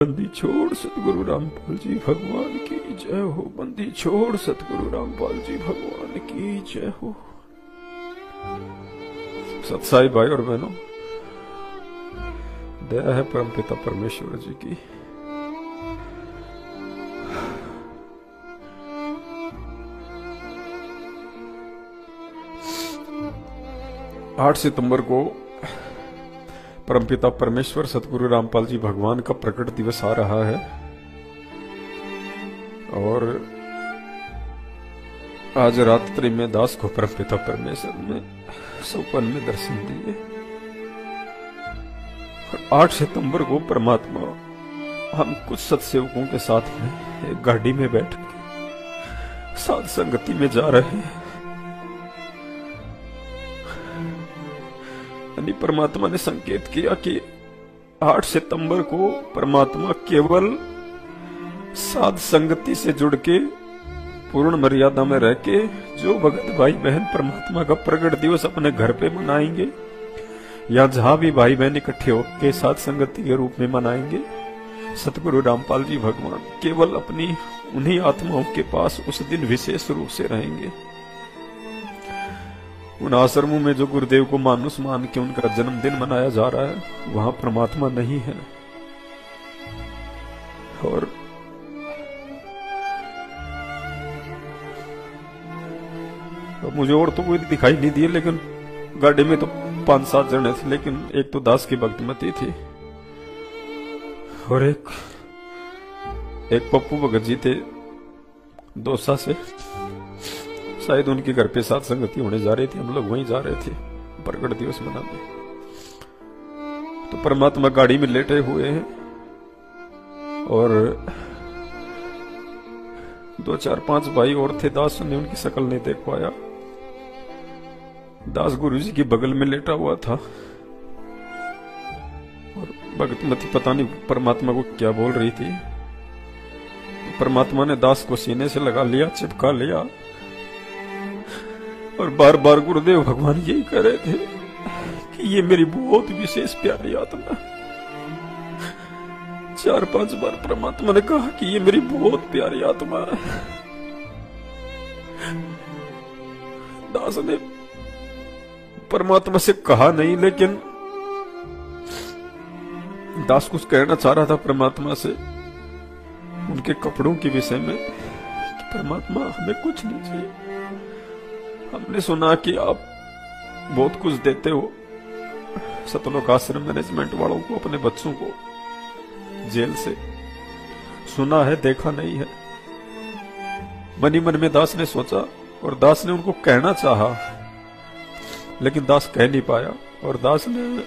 बंदी छोड़ सतगुरु रामपाल जी भगवान की जय हो। बंदी छोड़ सतगुरु रामपाल जी भगवान की जय हो। सत्साई भाई और बहनों, दया है परमपिता परमेश्वर जी की। आठ सितंबर को परमपिता परमेश्वर सतगुरु रामपाल जी भगवान का प्रकट दिवस आ रहा है और आज रात्रि में दास को परमपिता परमेश्वर ने सपन में दर्शन दिए। और 8 सितंबर को परमात्मा हम कुछ सत्सेवकों के साथ में एक गाड़ी में बैठ के साध संगति में जा रहे हैं। परमात्मा ने संकेत किया कि 8 सितंबर को परमात्मा केवल साध संगति से जुड़ के पूर्ण मर्यादा में रह के जो भगत भाई बहन परमात्मा का प्रकट दिवस अपने घर पे मनाएंगे या जहां भी भाई बहन इकट्ठे होकर साध संगति के रूप में मनाएंगे, सतगुरु रामपाल जी भगवान केवल अपनी उन्हीं आत्माओं के पास उस दिन विशेष रूप से रहेंगे। उन आश्रमों में जो गुरुदेव को मानुस मान के उनका जन्मदिन मनाया जा रहा है, वहां परमात्मा नहीं है। और मुझे और तो कोई दिखाई नहीं दिए, लेकिन गाड़ी में तो 5-7 जने थे, लेकिन एक तो दास की भक्तिमती थी और एक पप्पू भगत जी थे दौसा से। शायद उनके घर पे साथ संगति होने जा रही थी, हम लोग वहीं जा रहे थे प्रकट दिवस मनाने। तो परमात्मा गाड़ी में लेटे हुए हैं और 2-4-5 भाई और थे। दास ने उनकी शक्ल नहीं देख पाया। दास गुरु जी के बगल में लेटा हुआ था और भगतमती पता नहीं परमात्मा को क्या बोल रही थी। तो परमात्मा ने दास को सीने से लगा लिया, चिपका लिया और बार बार गुरुदेव भगवान यही कह रहे थे कि ये मेरी बहुत विशेष प्यारी आत्मा। 4-5 बार परमात्मा ने कहा कि ये मेरी बहुत प्यारी आत्मा है। दास ने परमात्मा से कहा नहीं, लेकिन दास कुछ कहना चाह रहा था परमात्मा से उनके कपड़ों के विषय में कि परमात्मा हमें कुछ नहीं चाहिए। हमने सुना कि आप बहुत कुछ देते हो सतलोक आश्रम मैनेजमेंट वालों को, अपने बच्चों को जेल से। सुना है, देखा नहीं है। मनी मन में दास ने सोचा और दास ने उनको कहना चाहा, लेकिन दास कह नहीं पाया। और दास ने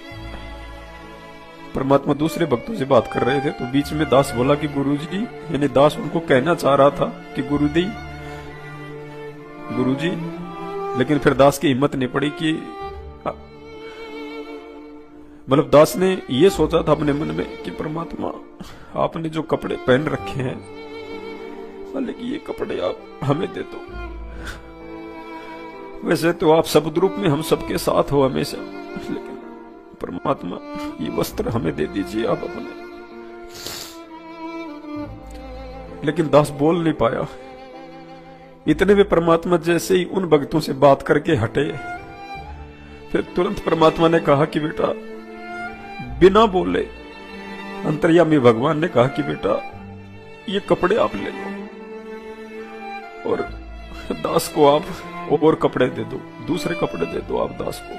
परमात्मा दूसरे भक्तों से बात कर रहे थे, तो बीच में दास बोला कि गुरुजी, यानी दास उनको कहना चाह रहा था कि गुरुजी, लेकिन फिर दास की हिम्मत नहीं पड़ी कि मतलब दास ने ये सोचा था अपने मन में कि परमात्मा आपने जो कपड़े पहन रखे हैं, लेकिन ये कपड़े आप हमें दे दो। वैसे तो आप शब्द रूप में हम सबके साथ हो हमेशा, लेकिन परमात्मा ये वस्त्र हमें दे दीजिए आप अपने। लेकिन दास बोल नहीं पाया। इतने में परमात्मा जैसे ही उन भक्तों से बात करके हटे, फिर तुरंत परमात्मा ने कहा कि बेटा, बिना बोले अंतर्यामी भगवान ने कहा कि बेटा ये कपड़े आप ले लो और दास को आप और कपड़े दे दो, दूसरे कपड़े दे दो आप दास को।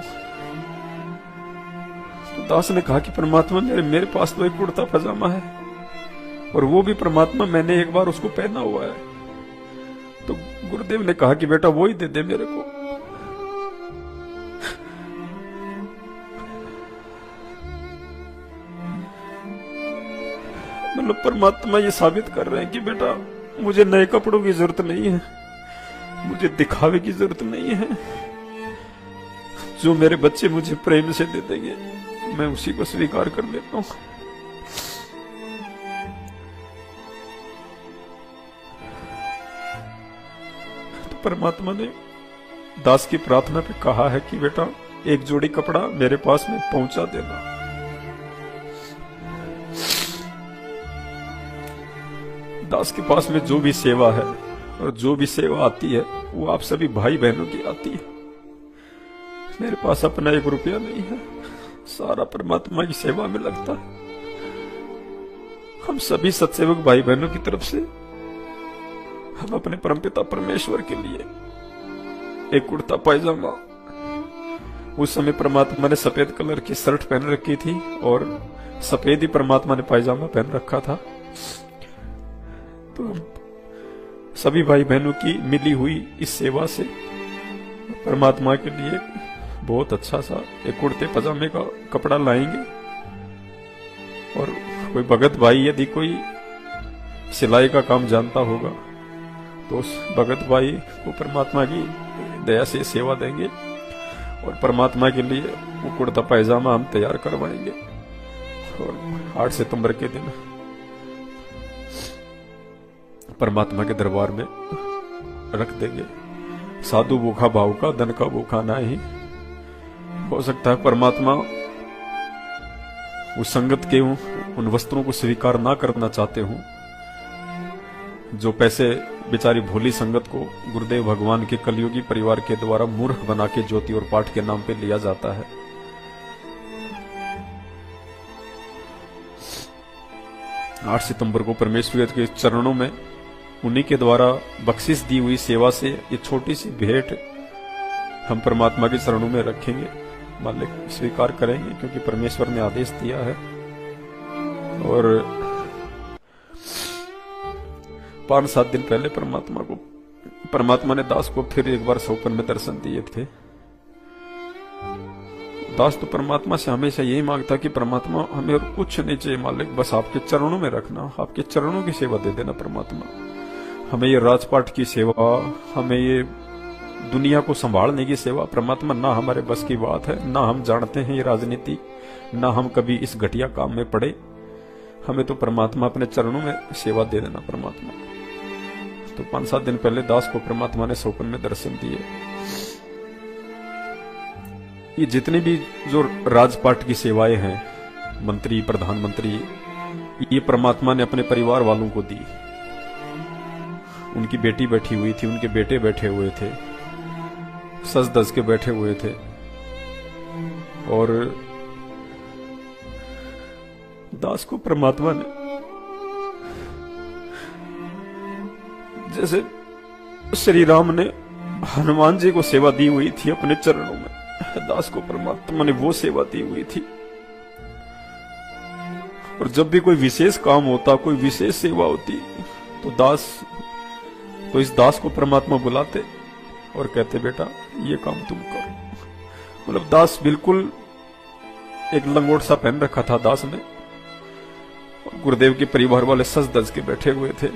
तो दास ने कहा कि परमात्मा मेरे पास तो एक कुर्ता पजामा है और वो भी परमात्मा मैंने एक बार उसको पहना हुआ है। तो गुरुदेव ने कहा कि बेटा वो ही दे दे मेरे को। मतलब परमात्मा ये साबित कर रहे हैं कि बेटा मुझे नए कपड़ों की जरूरत नहीं है, मुझे दिखावे की जरूरत नहीं है। जो मेरे बच्चे मुझे प्रेम से दे देंगे मैं उसी को स्वीकार कर लेता हूं। परमात्मा ने दास की प्रार्थना पे कहा है कि बेटा एक जोड़ी कपड़ा मेरे पास में पहुंचा देना। दास के पास में जो भी सेवा है और जो भी सेवा आती है वो आप सभी भाई बहनों की आती है। मेरे पास अपना 1 रुपया नहीं है, सारा परमात्मा की सेवा में लगता है। हम सभी सत्सेवक भाई बहनों की तरफ से हम अपने परमपिता परमेश्वर के लिए एक कुर्ता पायजामा, उस समय परमात्मा ने सफेद कलर की शर्ट पहन रखी थी और सफेद ही परमात्मा ने पायजामा पहन रखा था। तो सभी भाई बहनों की मिली हुई इस सेवा से परमात्मा के लिए बहुत अच्छा सा एक कुर्ते पजामे का कपड़ा लाएंगे। और कोई भगत भाई यदि कोई सिलाई का काम जानता होगा तो उस भगत भाई को परमात्मा की दया से सेवा देंगे और परमात्मा के लिए वो कुर्ता पायजामा हम तैयार करवाएंगे। और 8 सितंबर के दिन परमात्मा के दरबार में रख देंगे। साधु भूखा भाव का, धन का भूखा ना ही। हो सकता है परमात्मा उस संगत के उन वस्त्रों को स्वीकार ना करना चाहते हूं जो पैसे बेचारी भोली संगत को गुरुदेव भगवान के कलयुगी परिवार के द्वारा मूर्ख बना के ज्योति और पाठ के नाम पे लिया जाता है। आठ सितंबर को परमेश्वर के चरणों में उन्हीं के द्वारा बख्शिश दी हुई सेवा से ये छोटी सी भेंट हम परमात्मा के चरणों में रखेंगे। मालिक स्वीकार करेंगे क्योंकि परमेश्वर ने आदेश दिया है। और 5-7 दिन पहले परमात्मा ने दास को फिर एक बार सौपन में दर्शन दिए थे। दास तो परमात्मा से हमेशा यही मांगता कि परमात्मा हमें और कुछ नहीं चाहिए मालिक, बस आपके चरणों में रखना, आपके चरणों की सेवा दे देना परमात्मा। हमें ये राजपाट की सेवा, हमें ये दुनिया को संभालने की सेवा परमात्मा ना हमारे बस की बात है, ना हम जानते हैं ये राजनीति, ना हम कभी इस घटिया काम में पड़े। हमें तो परमात्मा अपने चरणों में सेवा दे देना परमात्मा। तो 5-7 दिन पहले दास को परमात्मा ने सौपन में दर्शन दिए। ये जितने भी जो राजपाट की सेवाएं हैं, मंत्री, प्रधानमंत्री, ये परमात्मा ने अपने परिवार वालों को दी। उनकी बेटी बैठी हुई थी, उनके बेटे बैठे हुए थे, सज धज के बैठे हुए थे। और दास को परमात्मा ने जैसे श्री राम ने हनुमान जी को सेवा दी हुई थी अपने चरणों में, दास को परमात्मा ने वो सेवा दी हुई थी। और जब भी कोई विशेष काम होता, कोई विशेष सेवा होती, तो इस दास को परमात्मा बुलाते और कहते बेटा ये काम तुम करो। मतलब दास बिल्कुल एक लंगोट सा पहन रखा था दास ने। गुरुदेव के परिवार वाले सज धज के बैठे हुए थे।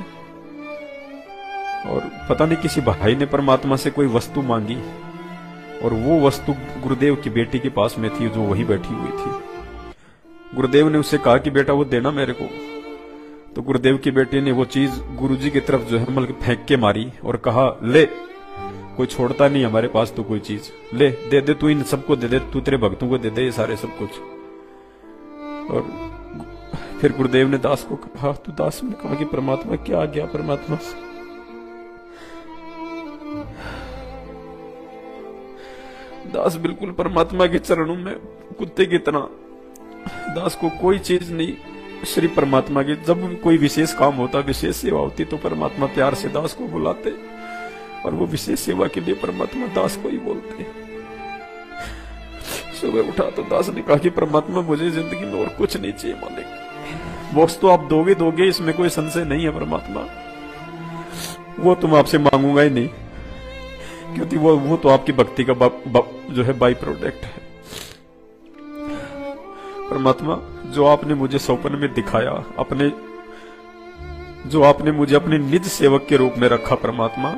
और पता नहीं किसी भाई ने परमात्मा से कोई वस्तु मांगी और वो वस्तु गुरुदेव की बेटी के पास में थी, जो वही बैठी हुई थी। गुरुदेव ने उससे कहा कि बेटा वो देना मेरे को। तो गुरुदेव की बेटी ने वो चीज गुरुजी की तरफ जो है मतलब फेंक के मारी और कहा ले, कोई छोड़ता नहीं हमारे पास तो कोई चीज, ले दे दे, तू इन सबको दे दे, तू तेरे भक्तों को दे दे ये सारे सब कुछ। और फिर गुरुदेव ने दास को कहा, तो दास ने कहा कि परमात्मा क्या आ गया परमात्मा। दास बिल्कुल परमात्मा के चरणों में कुत्ते की तरह, दास को कोई चीज नहीं, श्री परमात्मा के जब भी कोई विशेष काम होता, विशेष सेवा होती, तो परमात्मा प्यार से दास को बुलाते और वो विशेष सेवा के लिए परमात्मा दास को ही बोलते। सुबह उठा तो दास ने कहा कि परमात्मा मुझे जिंदगी में और कुछ नहीं चाहिए मालिक, बॉक्स तो आप दोगे, इसमें कोई संशय नहीं है परमात्मा। वो तुम आपसे मांगूंगा ही नहीं, क्योंकि वो तो आपकी भक्ति का जो है बाई प्रोडक्ट है। परमात्मा जो आपने मुझे सौपन में दिखाया, जो आपने मुझे अपने निज सेवक के रूप में रखा परमात्मा,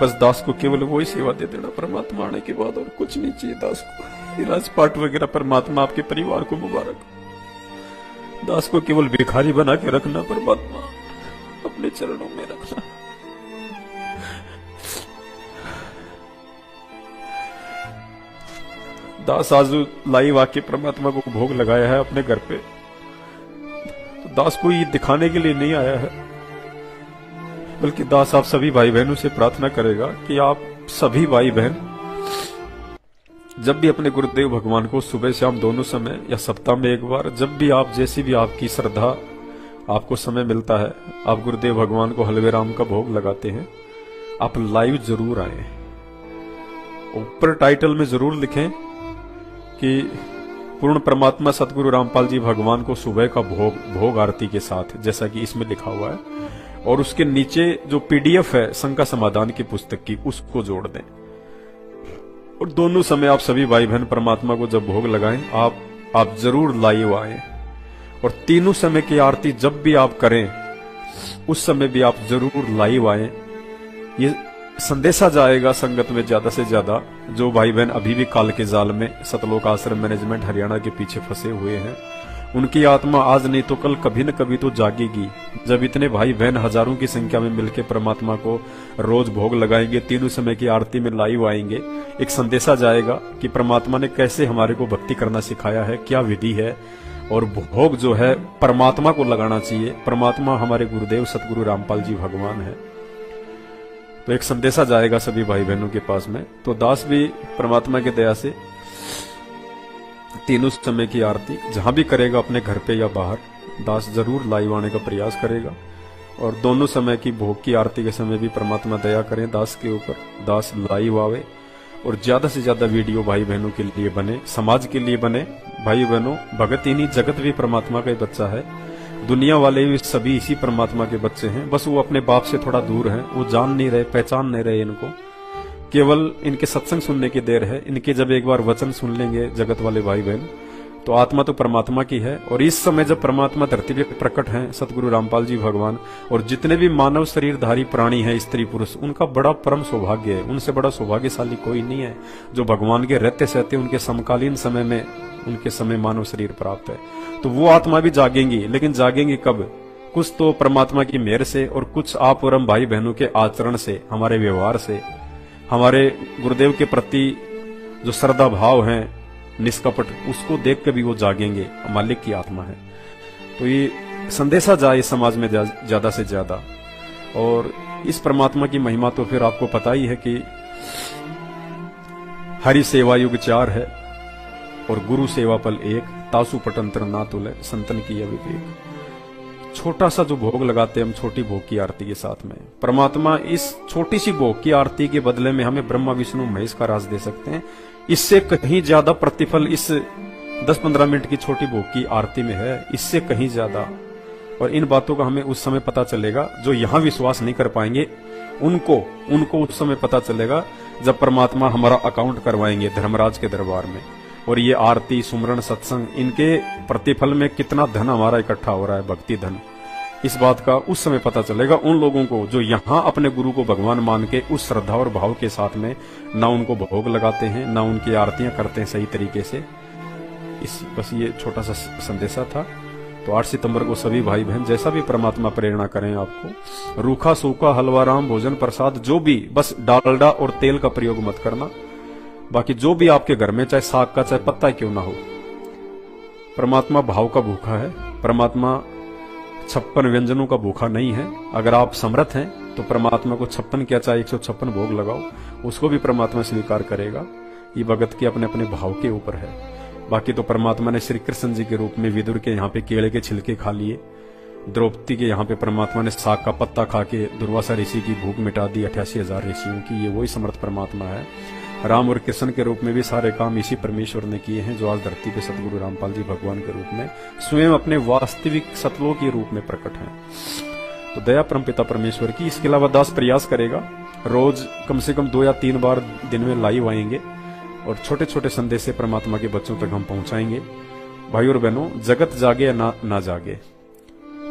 बस दास को केवल वही सेवा दे देना परमात्मा आने के बाद, और कुछ नहीं चाहिए दास को। राजपाट वगैरह परमात्मा आपके परिवार को मुबारक। दास को केवल भिखारी बना के रखना परमात्मा, अपने चरणों में रखना। दास आज लाइव आके परमात्मा को भोग लगाया है अपने घर पे। तो दास को ये दिखाने के लिए नहीं आया है, बल्कि दास आप सभी भाई बहनों से प्रार्थना करेगा कि आप सभी भाई बहन जब भी अपने गुरुदेव भगवान को सुबह शाम दोनों समय या सप्ताह में एक बार, जब भी आप जैसी भी आपकी श्रद्धा आपको समय मिलता है, आप गुरुदेव भगवान को हलवे राम का भोग लगाते हैं, आप लाइव जरूर आए। ऊपर टाइटल में जरूर लिखें कि पूर्ण परमात्मा सतगुरु रामपाल जी भगवान को सुबह का भोग आरती के साथ, जैसा कि इसमें लिखा हुआ है, और उसके नीचे जो पीडीएफ है शंका समाधान की पुस्तक की, उसको जोड़ दें। और दोनों समय आप सभी भाई बहन परमात्मा को जब भोग लगाएं, आप जरूर लाइव आए। और तीनों समय की आरती जब भी आप करें, उस समय भी आप जरूर लाइव आए। ये संदेशा जाएगा संगत में ज्यादा से ज्यादा। जो भाई बहन अभी भी काल के जाल में सतलोक आश्रम मैनेजमेंट हरियाणा के पीछे फंसे हुए हैं, उनकी आत्मा आज नहीं तो कल कभी न कभी तो जागेगी। जब इतने भाई बहन हजारों की संख्या में मिलकर परमात्मा को रोज भोग लगाएंगे, तीनों समय की आरती में लाइव आएंगे, एक संदेशा जाएगा कि परमात्मा ने कैसे हमारे को भक्ति करना सिखाया है, क्या विधि है, और भोग जो है परमात्मा को लगाना चाहिए। परमात्मा हमारे गुरुदेव सतगुरु रामपाल जी भगवान है। तो एक संदेशा जाएगा सभी भाई बहनों के पास में। तो दास भी परमात्मा की दया से तीनों समय की आरती जहां भी करेगा, अपने घर पे या बाहर, दास जरूर लाइव आने का प्रयास करेगा। और दोनों समय की भोग की आरती के समय भी परमात्मा दया करें दास के ऊपर, दास लाइव आवे और ज्यादा से ज्यादा वीडियो भाई बहनों के लिए बने, समाज के लिए बने। भाई बहनों, भगत ही नहीं जगत भी परमात्मा का ही बच्चा है। दुनिया वाले भी सभी इसी परमात्मा के बच्चे हैं, बस वो अपने बाप से थोड़ा दूर हैं, वो जान नहीं रहे, पहचान नहीं रहे इनको। केवल इनके सत्संग सुनने की देर है। इनके जब एक बार वचन सुन लेंगे जगत वाले भाई बहन, तो आत्मा तो परमात्मा की है। और इस समय जब परमात्मा धरती पे प्रकट हैं सतगुरु रामपाल जी भगवान, और जितने भी मानव शरीरधारी प्राणी हैं, स्त्री पुरुष, उनका बड़ा परम सौभाग्य है। उनसे बड़ा सौभाग्यशाली कोई नहीं है जो भगवान के रहते सहते उनके समकालीन समय में उनके समय मानव शरीर प्राप्त है। तो वो आत्मा भी जागेंगी, लेकिन जागेंगी कब? कुछ तो परमात्मा की मेहर से, और कुछ आप और हम भाई बहनों के आचरण से, हमारे व्यवहार से, हमारे गुरुदेव के प्रति जो श्रद्धा भाव है निष्कपट, उसको देख के भी वो जागेंगे, मालिक की आत्मा है। तो ये संदेशा जाए समाज में ज्यादा से ज्यादा। और इस परमात्मा की महिमा तो फिर आपको पता ही है कि हरि सेवा युग 4 है और गुरु सेवा पल 1, तासु पटंतर ना तुले संतन की विवेक। छोटा सा जो भोग लगाते हैं हम छोटी भोग की आरती के साथ में, परमात्मा इस छोटी सी भोग की आरती के बदले में हमें ब्रह्मा विष्णु महेश का राज दे सकते हैं। इससे कहीं ज्यादा प्रतिफल इस 10-15 मिनट की छोटी भोग की आरती में है, इससे कहीं ज्यादा। और इन बातों का हमें उस समय पता चलेगा। जो यहां विश्वास नहीं कर पाएंगे उनको उस समय पता चलेगा जब परमात्मा हमारा अकाउंट करवाएंगे धर्मराज के दरबार में। और ये आरती, सुमरण, सत्संग, इनके प्रतिफल में कितना धन हमारा इकट्ठा हो रहा है, भक्ति धन, इस बात का उस समय पता चलेगा उन लोगों को जो यहाँ अपने गुरु को भगवान मान के उस श्रद्धा और भाव के साथ में ना उनको भोग लगाते हैं, ना उनकी आरतियां करते हैं सही तरीके से। बस ये छोटा सा संदेशा था। तो 8 सितंबर को सभी भाई बहन जैसा भी परमात्मा प्रेरणा करें आपको, रूखा सूखा हलवा राम भोजन प्रसाद जो भी, बस डालडा और तेल का प्रयोग मत करना। बाकी जो भी आपके घर में, चाहे साग का चाहे पत्ता क्यों ना हो, परमात्मा भाव का भूखा है। परमात्मा 56 व्यंजनों का भूखा नहीं है। अगर आप समर्थ हैं तो परमात्मा को 56 क्या चाहे 156 भोग लगाओ, उसको भी परमात्मा स्वीकार करेगा। ये भगत के अपने अपने भाव के ऊपर है। बाकी तो परमात्मा ने श्री कृष्ण जी के रूप में विदुर के यहाँ पे केले के छिलके खा लिए, द्रौपदी के यहाँ पे परमात्मा ने साग का पत्ता खा के दुर्वासा ऋषि की भूख मिटा दी, 88,000 ऋषियों की। ये वही समर्थ परमात्मा है। राम और कृष्ण के रूप में भी सारे काम इसी परमेश्वर ने किए हैं, जो आज धरती पे सतगुरु रामपाल जी भगवान के रूप में स्वयं अपने वास्तविक सतलोक के रूप में प्रकट हैं। तो दया परमपिता परमेश्वर की। इसके अलावा दास प्रयास करेगा रोज कम से कम 2 या 3 बार दिन में लाइव आएंगे और छोटे छोटे संदेश से परमात्मा के बच्चों तक हम पहुंचाएंगे। भाई और बहनों, जगत जागे या ना जागे,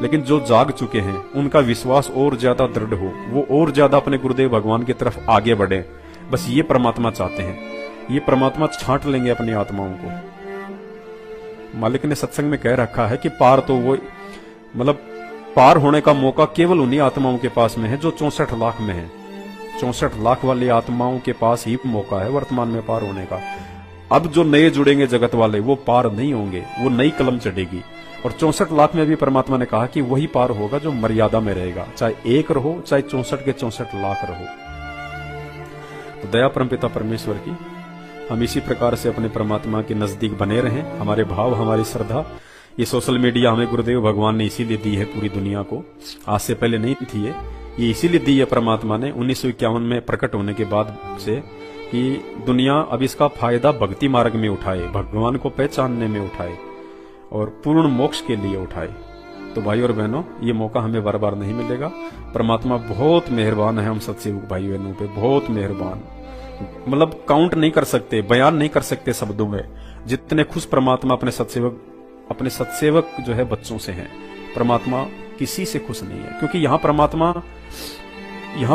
लेकिन जो जाग चुके हैं उनका विश्वास और ज्यादा दृढ़ हो, वो और ज्यादा अपने गुरुदेव भगवान की तरफ आगे बढ़े। बस ये परमात्मा चाहते हैं। ये परमात्मा छांट लेंगे अपनी आत्माओं को। मालिक ने सत्संग में कह रखा है कि पार तो वो, मतलब पार होने का मौका केवल उन्हीं आत्माओं के पास में है जो 64 लाख में है। 64 लाख वाली आत्माओं के पास ही मौका है वर्तमान में पार होने का। अब जो नए जुड़ेंगे जगत वाले, वो पार नहीं होंगे, वो नई कलम चढ़ेगी। और 64 लाख में भी परमात्मा ने कहा कि वही पार होगा जो मर्यादा में रहेगा, चाहे एक रहो चाहे 64 के 64 लाख रहो। तो दया परमपिता परमेश्वर की हम इसी प्रकार से अपने परमात्मा के नजदीक बने रहें। हमारे भाव, हमारी श्रद्धा, ये सोशल मीडिया हमें गुरुदेव भगवान ने इसीलिए दी है पूरी दुनिया को, आज से पहले नहीं थी ये इसीलिए दी है परमात्मा ने 1951 में प्रकट होने के बाद से, कि दुनिया अब इसका फायदा भक्ति मार्ग में उठाए, भगवान को पहचानने में उठाए और पूर्ण मोक्ष के लिए उठाए। तो भाई और बहनों, ये मौका हमें बार बार नहीं मिलेगा। परमात्मा बहुत मेहरबान है हम सत्सेवक भाई बहनों पे, बहुत मेहरबान, मतलब काउंट नहीं कर सकते, बयान नहीं कर सकते शब्दों में, जितने खुश परमात्मा अपने सत्सेवक जो है बच्चों से हैं। परमात्मा किसी से खुश नहीं है, क्योंकि यहाँ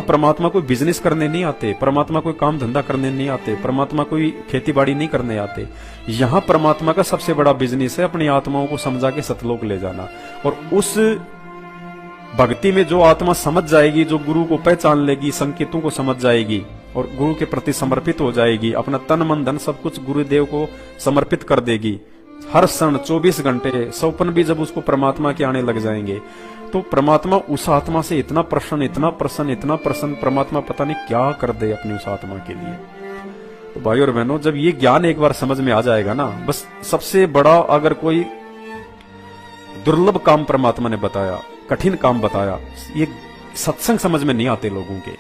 परमात्मा कोई बिजनेस करने नहीं आते, परमात्मा कोई काम धंधा करने नहीं आते, परमात्मा कोई खेती बाड़ी नहीं करने आते। यहाँ परमात्मा का सबसे बड़ा बिजनेस है अपनी आत्माओं को समझा के सतलोक ले जाना। और उस भक्ति में जो आत्मा समझ जाएगी, जो गुरु को पहचान लेगी, संकेतों को समझ जाएगी और गुरु के प्रति समर्पित हो जाएगी, अपना तन मन धन सब कुछ गुरुदेव को समर्पित कर देगी, हर क्षण 24 घंटे सौपन भी जब उसको परमात्मा के आने लग जाएंगे, तो परमात्मा उस आत्मा से इतना प्रसन्न, परमात्मा पता नहीं क्या कर दे अपनी उस आत्मा के लिए। तो भाई और बहनों, जब ये ज्ञान एक बार समझ में आ जाएगा ना, बस सबसे बड़ा अगर कोई दुर्लभ काम परमात्मा ने बताया, कठिन काम बताया, ये सत्संग समझ में नहीं आते लोगों के,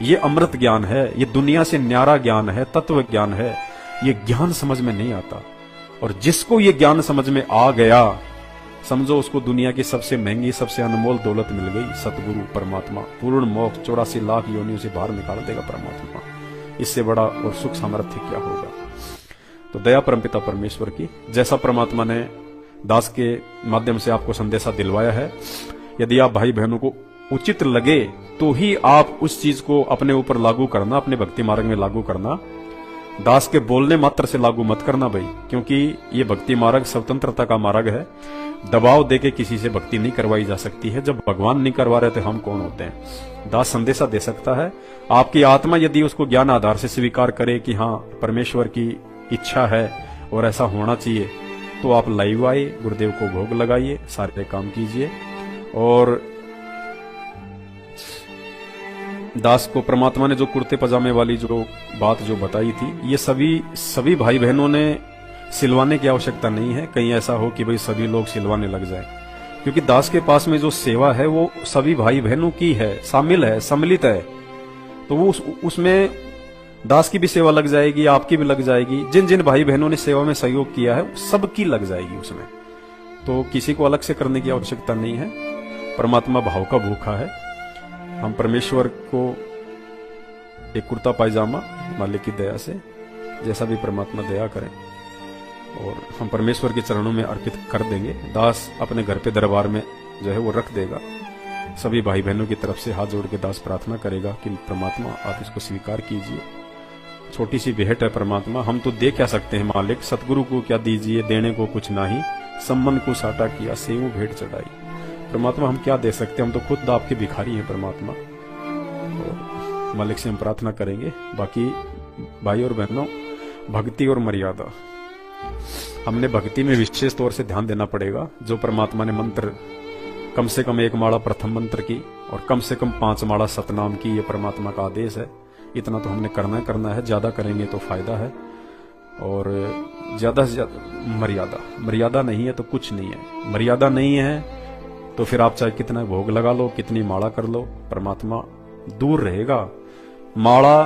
ये अमृत ज्ञान है, ये दुनिया से न्यारा ज्ञान है, तत्व ज्ञान है, ये ज्ञान समझ में नहीं आता। और जिसको ये ज्ञान समझ में आ गया, समझो उसको दुनिया की सबसे महंगी, सबसे अनमोल दौलत मिल गई, सतगुरु परमात्मा, पूर्ण मोक्ष, 84 लाख योनियों से बाहर निकाल देगा परमात्मा। इससे बड़ा और सुख सामर्थ्य क्या होगा। तो दया परमपिता परमेश्वर की, जैसा परमात्मा ने दास के माध्यम से आपको संदेशा दिलवाया है, यदि आप भाई बहनों को उचित लगे तो ही आप उस चीज को अपने ऊपर लागू करना, अपने भक्ति मार्ग में लागू करना। दास के बोलने मात्र से लागू मत करना भाई, क्योंकि ये भक्ति मार्ग स्वतंत्रता का मार्ग है। दबाव देके किसी से भक्ति नहीं करवाई जा सकती है। जब भगवान नहीं करवा रहे तो हम कौन होते हैं। दास संदेशा दे सकता है। आपकी आत्मा यदि उसको ज्ञान आधार से स्वीकार करे कि हाँ परमेश्वर की इच्छा है और ऐसा होना चाहिए, तो आप लाइव आइए, गुरुदेव को भोग लगाइए, सारे काम कीजिए। और दास को परमात्मा ने जो कुर्ते पजामे वाली जो बात जो बताई थी, ये सभी भाई बहनों ने सिलवाने की आवश्यकता नहीं है। कहीं ऐसा हो कि भाई सभी लोग सिलवाने लग जाए, क्योंकि दास के पास में जो सेवा है वो सभी भाई बहनों की है, शामिल है, सम्मिलित है। तो वो उसमें दास की भी सेवा लग जाएगी, आपकी भी लग जाएगी, जिन जिन भाई बहनों ने सेवा में सहयोग किया है सबकी लग जाएगी उसमें। तो किसी को अलग से करने की आवश्यकता नहीं है। परमात्मा भाव का भूखा है। हम परमेश्वर को एक कुर्ता पायजामा मालिक की दया से, जैसा भी परमात्मा दया करें, और हम परमेश्वर के चरणों में अर्पित कर देंगे। दास अपने घर पे दरबार में जो है वो रख देगा। सभी भाई बहनों की तरफ से हाथ जोड़ के दास प्रार्थना करेगा कि परमात्मा आप इसको स्वीकार कीजिए। छोटी सी भेंट है परमात्मा, हम तो दे क्या सकते हैं मालिक, सतगुरु को क्या दीजिए, देने को कुछ नहीं, सम्मन को साटा किया, सेऊ भेंट चढ़ाई। परमात्मा हम क्या दे सकते हैं, हम तो खुद आपके भिखारी हैं परमात्मा। और मालिक से हम प्रार्थना करेंगे। बाकी भाई और बहनों, भक्ति और मर्यादा, हमने भक्ति में विशेष तौर से ध्यान देना पड़ेगा। जो परमात्मा ने मंत्र कम से कम 1 माला प्रथम मंत्र की और कम से कम 5 माला सतनाम की, ये परमात्मा का आदेश है। इतना तो हमने करना है। ज्यादा करेंगे तो फायदा है। और ज्यादा से ज्यादा मर्यादा नहीं है तो कुछ नहीं है। मर्यादा नहीं है तो फिर आप चाहे कितना भोग लगा लो, कितनी माला कर लो, परमात्मा दूर रहेगा। माला,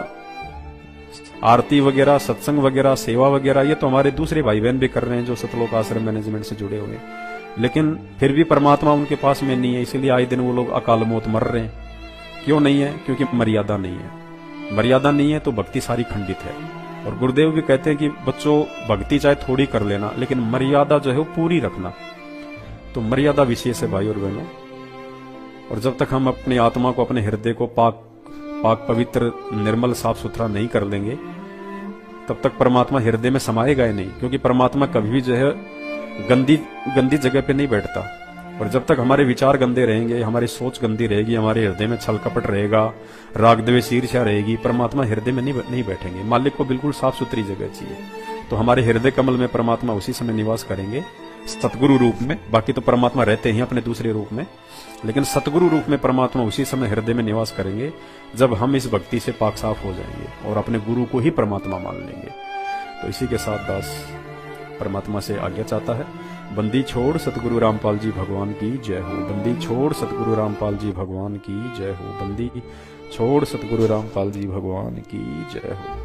आरती वगैरह, सत्संग वगैरह, सेवा वगैरह, ये तो हमारे दूसरे भाई बहन भी कर रहे हैं जो सतलोक आश्रम मैनेजमेंट से जुड़े हुए हैं, लेकिन फिर भी परमात्मा उनके पास में नहीं है। इसीलिए आए दिन वो लोग अकाल मौत मर रहे हैं। क्यों नहीं है? क्योंकि मर्यादा नहीं है। मर्यादा नहीं है तो भक्ति सारी खंडित है। और गुरुदेव भी कहते हैं कि बच्चों भक्ति चाहे थोड़ी कर लेना, लेकिन मर्यादा जो है वो पूरी रखना। तो मर्यादा विशेष है भाई और बहनों। और जब तक हम अपनी आत्मा को, अपने हृदय को पाक पवित्र, निर्मल, साफ सुथरा नहीं कर लेंगे, तब तक परमात्मा हृदय में समाएगा ही नहीं। क्योंकि परमात्मा कभी भी जो है गंदी जगह पे नहीं बैठता। और जब तक हमारे विचार गंदे रहेंगे, हमारी सोच गंदी रहेगी, हमारे हृदय में छल कपट रहेगा, राग द्वेष ईर्ष्या रहेगी, परमात्मा हृदय में नहीं बैठेंगे। मालिक को बिल्कुल साफ सुथरी जगह चाहिए। तो हमारे हृदय कमल में परमात्मा उसी समय निवास करेंगे सतगुरु रूप में। बाकी तो परमात्मा रहते हैं अपने दूसरे रूप में, लेकिन सतगुरु रूप में परमात्मा उसी समय हृदय में निवास करेंगे जब हम इस भक्ति से पाक साफ हो जाएंगे और अपने गुरु को ही परमात्मा मान लेंगे। तो इसी के साथ दास परमात्मा से आज्ञा चाहता है। बंदी छोड़ सतगुरु रामपाल जी भगवान की जय हो। बंदी छोड़ सतगुरु रामपाल जी भगवान की जय हो। बंदी छोड़ सतगुरु रामपाल जी भगवान की जय हो।